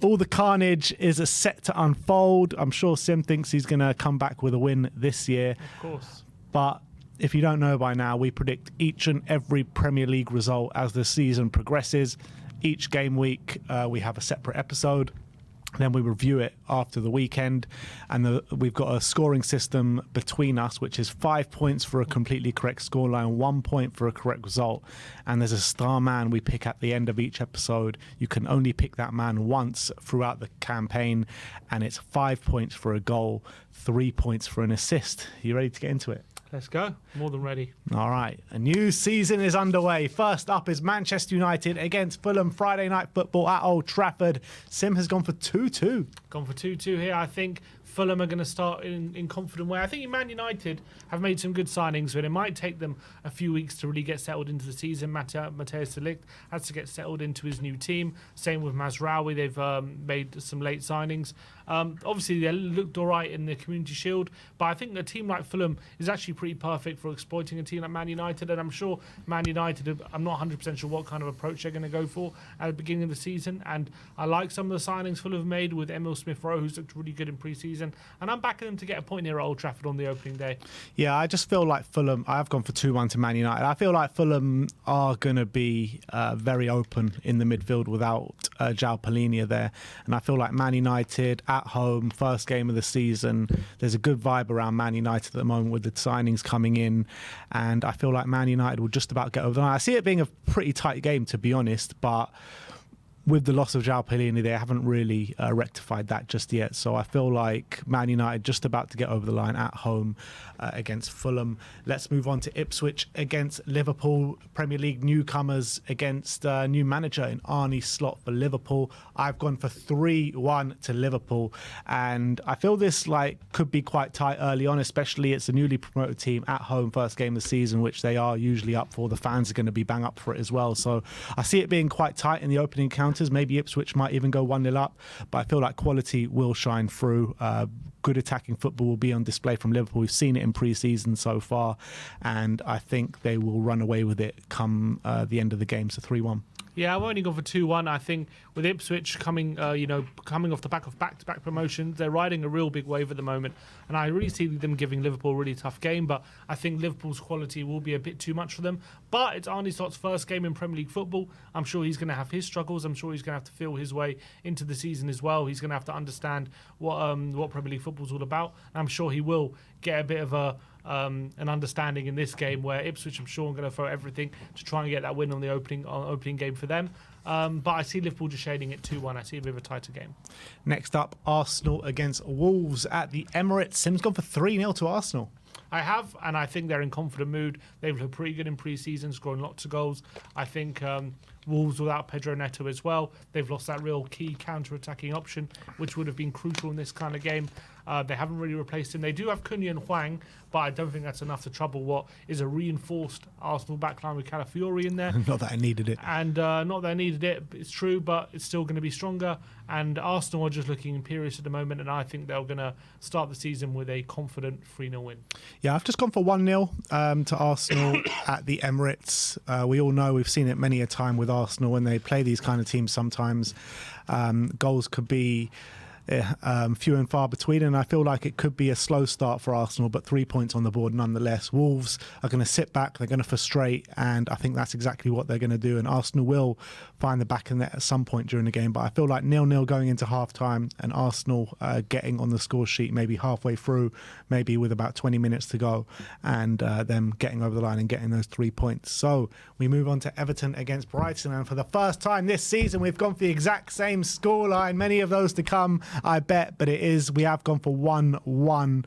all the carnage is set to unfold. I'm sure Sim thinks he's going to come back with a win this year. Of course. But if you don't know by now, we predict each and every Premier League result as the season progresses. Each game week, we have a separate episode. Then we review it after the weekend, and we've got a scoring system between us, which is 5 points for a completely correct scoreline, 1 point for a correct result, and there's a star man we pick at the end of each episode. You can only pick that man once throughout the campaign, and it's 5 points for a goal, 3 points for an assist. You ready to get into it? Let's go. More than ready. All right. A new season is underway. First up is Manchester United against Fulham. Friday night football at Old Trafford. Sim has gone for 2-2. Gone for 2-2 here. I think Fulham are going to start in confident way. I think Man United have made some good signings, but it might take them a few weeks to really get settled into the season. Mateusz de Ligt has to get settled into his new team. Same with Mazraoui. They've made some late signings. Obviously, they looked all right in the Community Shield, but I think a team like Fulham is actually pretty perfect for exploiting a team like Man United, and I'm sure Man United, I'm not 100% sure what kind of approach they're going to go for at the beginning of the season, and I like some of the signings Fulham have made with Emil Smith-Rowe, who's looked really good in pre-season, and I'm backing them to get a point here at Old Trafford on the opening day. Yeah, I just feel like Fulham, I've gone for 2-1 to Man United. I feel like Fulham are going to be very open in the midfield without João Palhinha there, and I feel like Man United at home, first game of the season, there's a good vibe around Man United at the moment with the signings coming in, and I feel like Man United will just about get over the line. I see it being a pretty tight game, to be honest, but with the loss of João Palhinha, they haven't really rectified that just yet. So I feel like Man United just about to get over the line at home against Fulham. Let's move on to Ipswich against Liverpool. Premier League newcomers against new manager in Arne Slot for Liverpool. I've gone for 3-1 to Liverpool, and I feel this could be quite tight early on, especially it's a newly promoted team at home, first game of the season, which they are usually up for. The fans are going to be bang up for it as well. So I see it being quite tight in the opening counters. Maybe Ipswich might even go 1-0 up, but I feel like quality will shine through. Good attacking football will be on display from Liverpool. We've seen it in pre-season so far, and I think they will run away with it come the end of the game. So 3-1. Yeah, I've only gone for 2-1. I think with Ipswich coming off the back of back-to-back promotions, they're riding a real big wave at the moment, and I really see them giving Liverpool a really tough game. But I think Liverpool's quality will be a bit too much for them. But it's Arne Slot's first game in Premier League football. I'm sure he's going to have his struggles. I'm sure he's going to have to feel his way into the season as well. He's going to have to understand what Premier League football's all about. And I'm sure he will get a bit of an understanding in this game, where Ipswich, I'm sure, are going to throw everything to try and get that win on the opening game for them. But I see Liverpool just shading it 2-1. I see a bit of a tighter game. Next up, Arsenal against Wolves at the Emirates. Sim's gone for 3-0 to Arsenal. I have, and I think they're in confident mood. They've looked pretty good in pre-season, scoring lots of goals. I think Wolves without Pedro Neto as well, they've lost that real key counter-attacking option, which would have been crucial in this kind of game. They haven't really replaced him. They do have Cunha and Hwang, but I don't think that's enough to trouble what is a reinforced Arsenal backline with Calafiori in there. Not that I needed it. And not that I needed it, it's true, but it's still going to be stronger. And Arsenal are just looking imperious at the moment, and I think they're going to start the season with a confident 3-0 win. Yeah, I've just gone for 1-0 to Arsenal at the Emirates. We all know, we've seen it many a time with Arsenal when they play these kind of teams. Sometimes goals could be few and far between, and I feel like it could be a slow start for Arsenal, but 3 points on the board nonetheless. Wolves are going to sit back, they're going to frustrate, and I think that's exactly what they're going to do, and Arsenal will find the back of the net at some point during the game. But I feel like 0-0 going into half-time, and Arsenal getting on the score sheet maybe halfway through, maybe with about 20 minutes to go, and them getting over the line and getting those 3 points. So we move on to Everton against Brighton, and for the first time this season we've gone for the exact same scoreline, many of those to come, I bet, but we have gone for 1-1.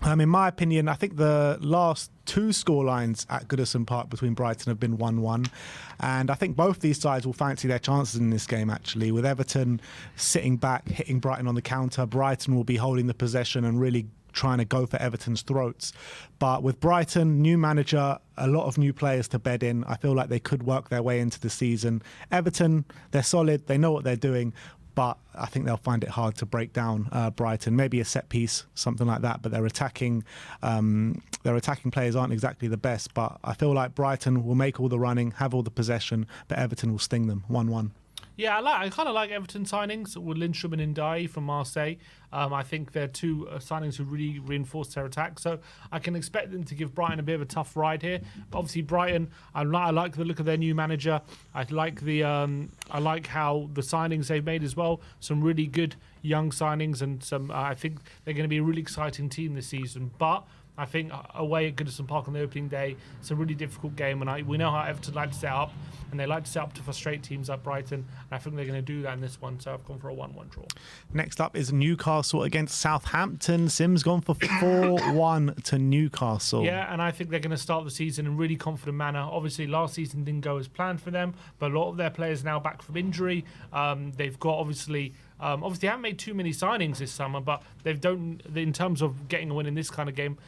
In my opinion, I think the last two scorelines at Goodison Park between Brighton have been 1-1, and I think both these sides will fancy their chances in this game, actually. With Everton sitting back, hitting Brighton on the counter, Brighton will be holding the possession and really trying to go for Everton's throats. But with Brighton, new manager, a lot of new players to bed in, I feel like they could work their way into the season. Everton, they're solid, they know what they're doing, but I think they'll find it hard to break down Brighton. Maybe a set piece, something like that. But their attacking players aren't exactly the best. But I feel like Brighton will make all the running, have all the possession, but Everton will sting them 1-1. Yeah, I kind of like Everton signings with Lindstrom and Ndiaye from Marseille. I think they're two signings who really reinforce their attack. So I can expect them to give Brighton a bit of a tough ride here. But obviously, Brighton, I like the look of their new manager. I like how the signings they've made as well. Some really good young signings, and some. I think they're going to be a really exciting team this season. But I think away at Goodison Park on the opening day, it's a really difficult game, and we know how Everton like to set up, and they like to set up to frustrate teams like Brighton, and I think they're going to do that in this one, so I've gone for a 1-1 draw. Next up is Newcastle against Southampton. Sim's gone for 4-1 to Newcastle. Yeah, and I think they're going to start the season in a really confident manner. Obviously, last season didn't go as planned for them, but a lot of their players are now back from injury. They've got obviously they haven't made too many signings this summer, but in terms of getting a win in this kind of game,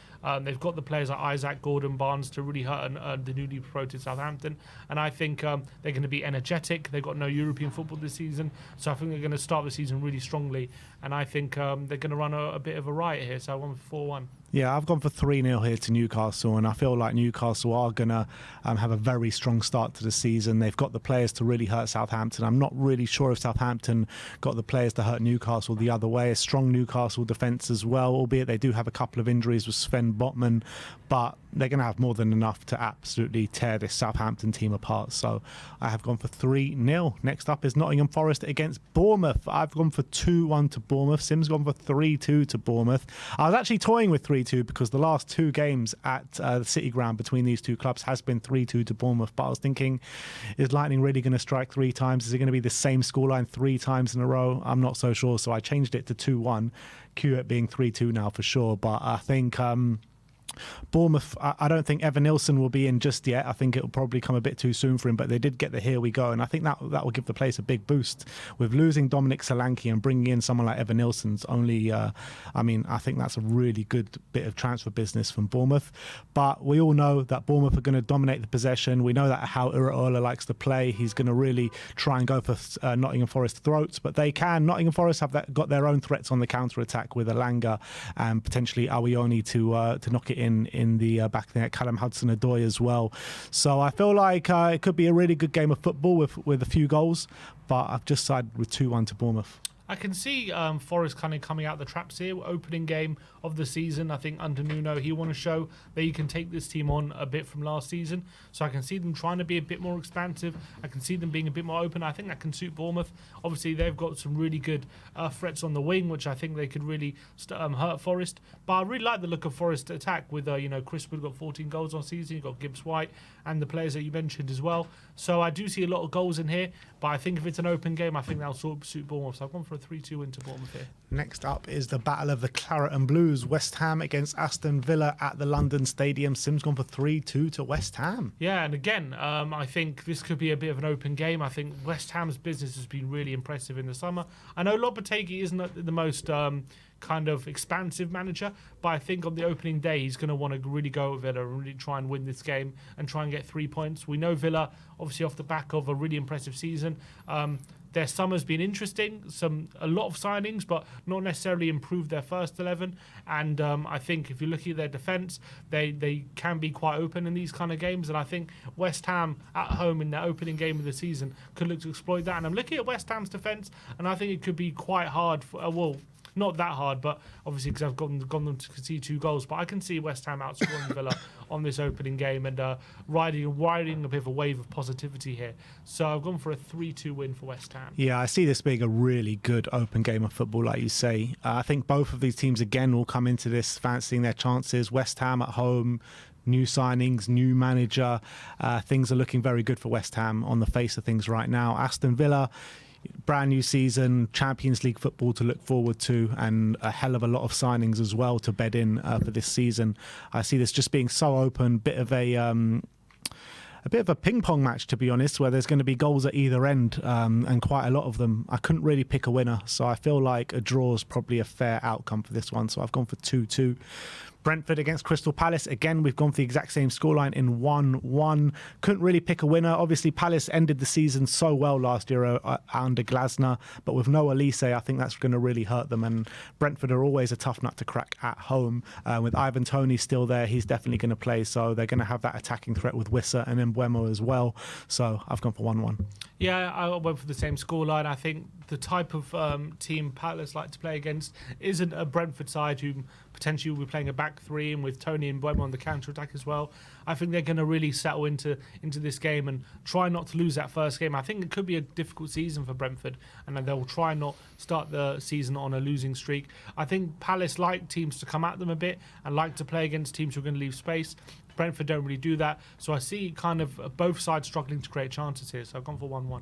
they've got the players like Isaac, Gordon, Barnes to really hurt the newly promoted Southampton. And I think they're going to be energetic. They've got no European football this season, so I think they're going to start the season really strongly. And I think they're going to run a bit of a riot here, so I went for 4-1. Yeah, I've gone for 3-0 here to Newcastle, and I feel like Newcastle are going to have a very strong start to the season. They've got the players to really hurt Southampton. I'm not really sure if Southampton got the players to hurt Newcastle the other way. A strong Newcastle defence as well, albeit they do have a couple of injuries with Sven Botman, but they're going to have more than enough to absolutely tear this Southampton team apart. So I have gone for 3-0. Next up is Nottingham Forest against Bournemouth. I've gone for 2-1 to Bournemouth. Sim's gone for 3-2 to Bournemouth. I was actually toying with 3-2 because the last two games at the City Ground between these two clubs has been 3-2 to Bournemouth. But I was thinking, is Lightning really going to strike 3 times? Is it going to be the same scoreline 3 times in a row? I'm not so sure. So I changed it to 2-1. Cue it being 3-2 now for sure. But I think Bournemouth, I don't think Evan Nilsson will be in just yet. I think it will probably come a bit too soon for him, but they did get the here we go, and I think that will give the place a big boost. With losing Dominic Solanke and bringing in someone like Evan Nilsson's only, I think that's a really good bit of transfer business from Bournemouth. But we all know that Bournemouth are going to dominate the possession. We know that how Iraola likes to play. He's going to really try and go for Nottingham Forest throats, but they can. Nottingham Forest have got their own threats on the counter-attack with Elanga and potentially Awioni to knock it in the back there, Callum Hudson-Odoi as well. So I feel like it could be a really good game of football with a few goals, but I've just sided with 2-1 to Bournemouth. I can see Forest kind of coming out the traps here. Opening game of the season, I think under Nuno, he want to show that he can take this team on a bit from last season. So I can see them trying to be a bit more expansive. I can see them being a bit more open. I think that can suit Bournemouth. Obviously, they've got some really good threats on the wing, which I think they could really hurt Forest. But I really like the look of Forest attack with, Chris Wood got 14 goals on season. You've got Gibbs White and the players that you mentioned as well. So I do see a lot of goals in here. But I think if it's an open game, I think that'll sort of suit Bournemouth. So I've gone for a 3-2 win to Bournemouth here. Next up is the Battle of the Claret and Blues. West Ham against Aston Villa at the London Stadium. Sim's gone for 3-2 to West Ham. Yeah, and again, I think this could be a bit of an open game. I think West Ham's business has been really impressive in the summer. I know Lopetegui isn't the most kind of expansive manager, but I think on the opening day he's going to want to really go with Villa and really try and win this game and try and get 3 points. We know Villa, obviously off the back of a really impressive season, their summer's been interesting, a lot of signings, but not necessarily improved their first 11. And I think if you're looking at their defence, they can be quite open in these kind of games. And I think West Ham at home in their opening game of the season could look to exploit that. And I'm looking at West Ham's defence, and I think it could be quite hard for, not that hard, but obviously because I've gone them to concede 2 goals. But I can see West Ham outscoring Villa on this opening game and riding a bit of a wave of positivity here. So I've gone for a 3-2 win for West Ham. Yeah, I see this being a really good open game of football, like you say. I think both of these teams, again, will come into this fancying their chances. West Ham at home, new signings, new manager. Things are looking very good for West Ham on the face of things right now. Aston Villa, brand new season, Champions League football to look forward to, and a hell of a lot of signings as well to bed in for this season. I see this just being so open, bit of a ping pong match, to be honest, where there's going to be goals at either end, and quite a lot of them. I couldn't really pick a winner, so I feel like a draw is probably a fair outcome for this one. So I've gone for 2-2. Brentford against Crystal Palace. Again, we've gone for the exact same scoreline in 1-1. Couldn't really pick a winner. Obviously, Palace ended the season so well last year under Glasner, but with no Elise, I think that's going to really hurt them. And Brentford are always a tough nut to crack at home. With Ivan Toney still there, he's definitely going to play. So they're going to have that attacking threat with Wissa and Mbeumo as well. So I've gone for 1-1. Yeah, I went for the same scoreline. I think the type of team Palace like to play against isn't a Brentford side who potentially will be playing a back three, and with Toney and Mbeumo on the counter-attack as well. I think they're going to really settle into this game and try not to lose that first game. I think it could be a difficult season for Brentford, and they'll try not start the season on a losing streak. I think Palace like teams to come at them a bit and like to play against teams who are going to leave space. Brentford don't really do that. So I see kind of both sides struggling to create chances here. So I've gone for 1-1.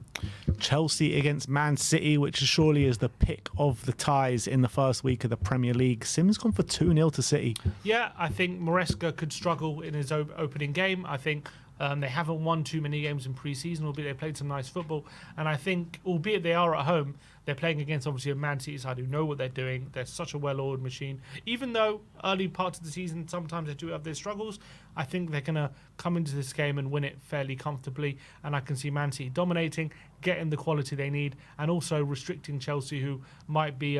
Chelsea against Man City, which surely is the pick of the ties in the first week of the Premier League. Sim's gone for 2-0 to City. Yeah, I think Maresca could struggle in his opening game. I think they haven't won too many games in pre-season, albeit they played some nice football. And I think, albeit they are at home, they're playing against, obviously, a Man City side who know what they're doing. They're such a well-oiled machine. Even though early parts of the season, sometimes they do have their struggles, I think they're going to come into this game and win it fairly comfortably. And I can see Man City dominating, getting the quality they need, and also restricting Chelsea, who might be,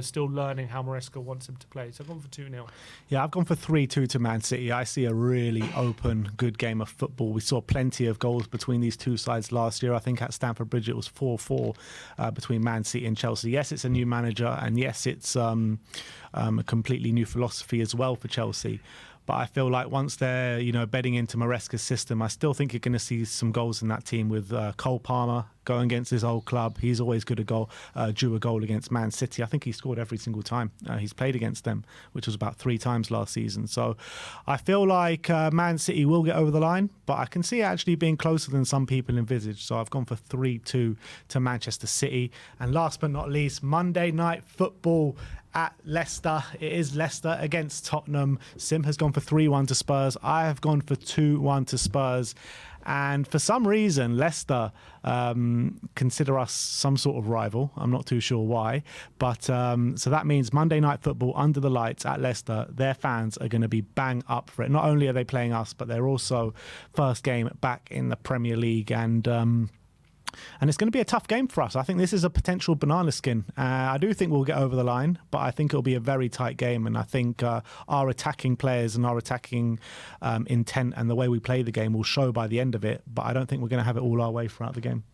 still learning how Maresca wants them to play. So I've gone for 2-0. Yeah, I've gone for 3-2 to Man City. I see a really open, good game of football. We saw plenty of goals between these two sides last year. I think at Stamford Bridge it was 4-4 between Man City and Chelsea. Yes, it's a new manager, and yes, it's a completely new philosophy as well for Chelsea. But I feel like once they're, bedding into Maresca's system, I still think you're going to see some goals in that team with Cole Palmer going against his old club. He's always good at drew a goal against Man City. I think he scored every single time he's played against them, which was about 3 times last season. So I feel like Man City will get over the line, but I can see it actually being closer than some people envisage. So I've gone for 3-2 to Manchester City. And last but not least, Monday Night Football at Leicester. It is Leicester against Tottenham. Sim has gone for 3-1 to Spurs. I have gone for 2-1 to Spurs. And for some reason, Leicester consider us some sort of rival. I'm not too sure why. But so that means Monday Night Football under the lights at Leicester, their fans are going to be bang up for it. Not only are they playing us, but they're also first game back in the Premier League. And it's going to be a tough game for us. I think this is a potential banana skin. I do think we'll get over the line, but I think it'll be a very tight game. And I think our attacking players and our attacking intent and the way we play the game will show by the end of it. But I don't think we're going to have it all our way throughout the game.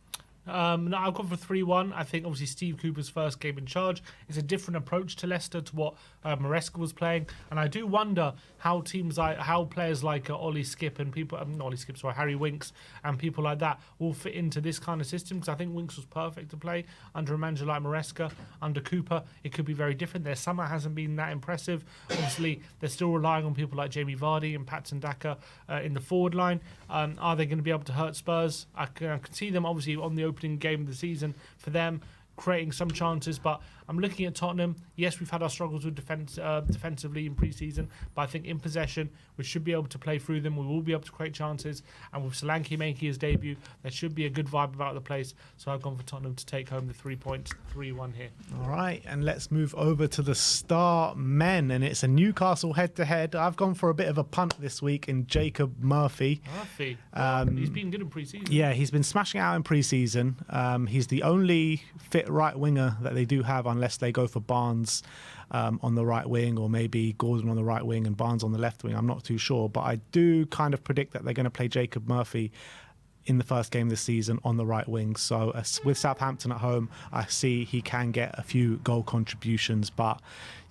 No, I've gone for 3-1. I think obviously Steve Cooper's first game in charge is a different approach to Leicester to what Maresca was playing, and I do wonder how players like Ollie Skip and Harry Winks and people like that will fit into this kind of system, because I think Winks was perfect to play under a manager like Maresca. Under Cooper, it could be very different. Their summer hasn't been that impressive. Obviously, they're still relying on people like Jamie Vardy and Patson Daka in the forward line. Are they going to be able to hurt Spurs? I can see them obviously on the opening game of the season for them creating some chances, but I'm looking at Tottenham. Yes, we've had our struggles with defensively in pre-season, but I think in possession we should be able to play through them. We will be able to create chances, and with Solanke making his debut, there should be a good vibe about the place. So I've gone for Tottenham to take home the 3 points, 3-1 here. All right, and let's move over to the Star Men, and it's a Newcastle head-to-head. I've gone for a bit of a punt this week in Jacob Murphy. He's been good in pre-season. Yeah, he's been smashing out in pre-season. He's the only fit right winger that they do have, unless they go for Barnes on the right wing, or maybe Gordon on the right wing and Barnes on the left wing. I'm not too sure, but I do kind of predict that they're going to play Jacob Murphy in the first game this season on the right wing. So with Southampton at home, I see he can get a few goal contributions, but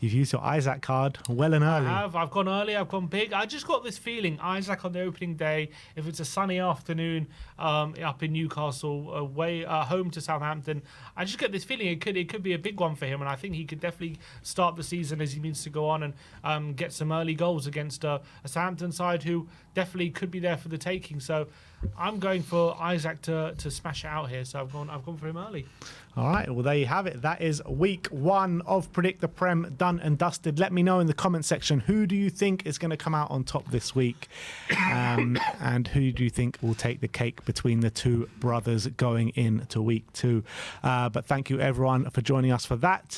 you've used your Isaac card well and early. I've gone early, I've gone big. I just got this feeling, Isaac on the opening day, if it's a sunny afternoon up in Newcastle, away home to Southampton, I just get this feeling it could be a big one for him, and I think he could definitely start the season as he means to go on and get some early goals against a Southampton side who definitely could be there for the taking. So I'm going for Isaac to smash it out here. So I've gone for him early. All right, well, there you have it. That is week 1 of Predict the Prem done and dusted. Let me know in the comment section, who do you think is going to come out on top this week? And who do you think will take the cake between the two brothers going into week 2? But thank you, everyone, for joining us for that.